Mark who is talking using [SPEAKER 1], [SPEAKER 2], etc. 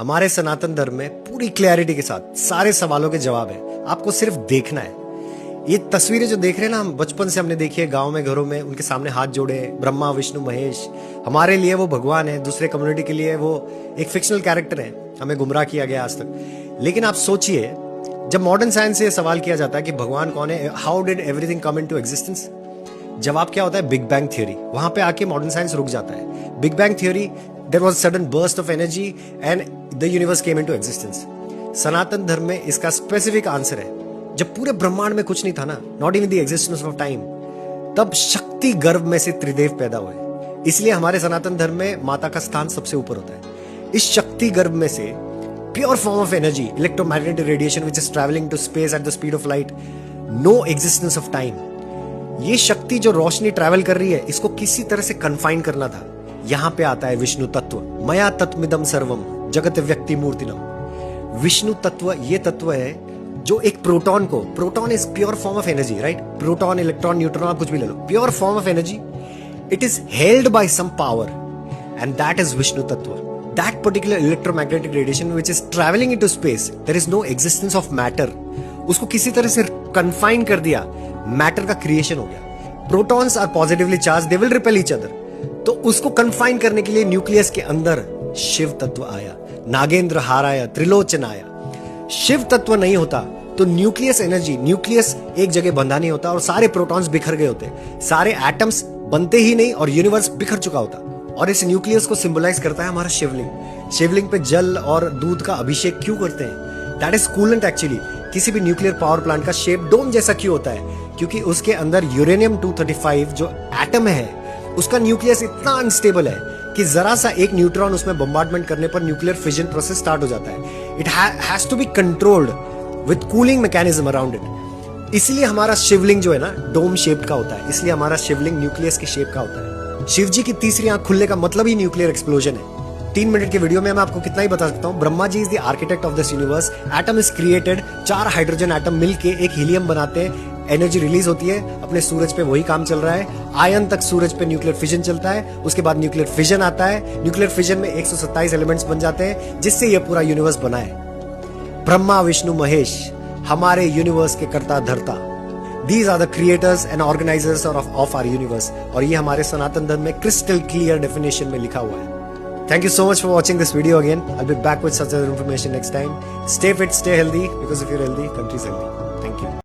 [SPEAKER 1] हमारे सनातन धर्म में पूरी क्लैरिटी के साथ सारे सवालों के जवाब है, आपको सिर्फ देखना है। ये तस्वीरें जो देख रहे हैं ना, हम बचपन से हमने देखी है, गांव में घरों में उनके सामने हाथ जोड़े, ब्रह्मा विष्णु महेश। हमारे लिए वो भगवान है, दूसरे कम्युनिटी के लिए वो एक फिक्शनल कैरेक्टर है, हमें गुमराह किया गया आज तक। लेकिन आप सोचिए, जब मॉडर्न साइंस से सवाल किया जाता है कि भगवान कौन है, how did everything come into existence, जवाब क्या होता है? Big bang theory. वहां पे आके मॉडर्न साइंस रुक जाता है। Big bang theory, there was sudden burst of energy and the universe came into existence. Sanatan Dharma में इसका स्पेसिफिक आंसर है, जब पूरे ब्रह्मांड में कुछ नहीं था ना, not even the existence of time, तब शक्ति गर्भ में से त्रिदेव पैदा हुए। इसलिए हमारे सनातन धर्म में माता का स्थान सबसे ऊपर होता है। इस शक्ति गर्भ में से pure form of energy, electromagnetic radiation which is travelling to space at the speed of light, no existence of time. ये शक्ति जो रोशनी ट्रैवल कर रही है, इसको किसी तरह से कन्फाइन करना था। यहां पे आता है विष्णु तत्व। मया तत्मिदम सर्वम जगत व्यक्ति मूर्तिनम। विष्णु तत्व ये तत्व है जो एक प्रोटॉन को, proton is pure form of energy, right? Proton, electron, neutron, आप कुछ भी ले लो, pure form of energy. It is held by some power and that is Vishnu तत्व। That particular electromagnetic radiation which is travelling into space, there is no existence of matter. उसको किसी तरह से कन्फाइन कर दिया, मैटर का क्रिएशन हो गया। Protons are positively charge, they will repel each other. तो उसको कन्फाइन करने के लिए न्यूक्लियस के अंदर शिव तत्व आया, नागेंद्र हाराया, त्रिलोचन आया। शिव तत्व नहीं होता तो न्यूक्लियस एनर्जी, न्यूक्लियस एक जगह बंधा नहीं होता और सारे प्रोटॉन्स बिखर गए होते, सारे एटम्स बनते ही नहीं और यूनिवर्स बिखर चुका होता। और इस न्यूक्लियस को सिंबलाइज करता है हमारा शिवलिंग। शिवलिंग पे जल और दूध का अभिषेक क्यों करते हैं? That is coolant actually. किसी भी न्यूक्लियर पावर प्लांट का शेप डोम जैसा क्यों होता है? क्योंकि उसके अंदर यूरेनियम 235 जो एटम है, उसका न्यूक्लियस इतना अनस्टेबल है कि जरा सा एक न्यूट्रॉन उसमें बम्बार्डमेंट करने पर न्यूक्लियर फिजन प्रोसेस स्टार्ट हो जाता है। It has to be controlled with cooling mechanism around it. इसलिए हमारा शिवलिंग जो है ना, डोम शेप का होता है। इसलिए हमारा शिवलिंग न्यूक्लियस के शेप का होता है। शिव जी की तीसरी आंख खुलने का मतलब ही न्यूक्लियर एक्सप्लोजन है। 3 मिनट के वीडियो में मैं आपको कितना ही बता सकता हूं। Brahma ji is the architect of this universe. Atom is created, 4 hydrogen atom मिलके एक हीलियम बनाते हैं, एनर्जी रिलीज होती है। अपने सूरज पे वही काम चल रहा है। आयन तक सूरज पे न्यूक्लियर फिजन चलता है, उसके बाद न्यूक्लियर फिजन आता है। न्यूक्लियर फिजन में 127 एलिमेंट्स बन जाते हैं, जिससे यह पूरा यूनिवर्स बना है। ब्रह्मा विष्णु महेश हमारे यूनिवर्स के कर्ता धर्ता, these are the creators and organisers of our universe. और ये हमारे सनातन धर्म में क्रिस्टल क्लियर डेफिनेशन में लिखा हुआ है। Thank you so much for watching this video again. I'll be back with such other information next time. Stay fit, stay healthy, because if you're healthy, country's healthy.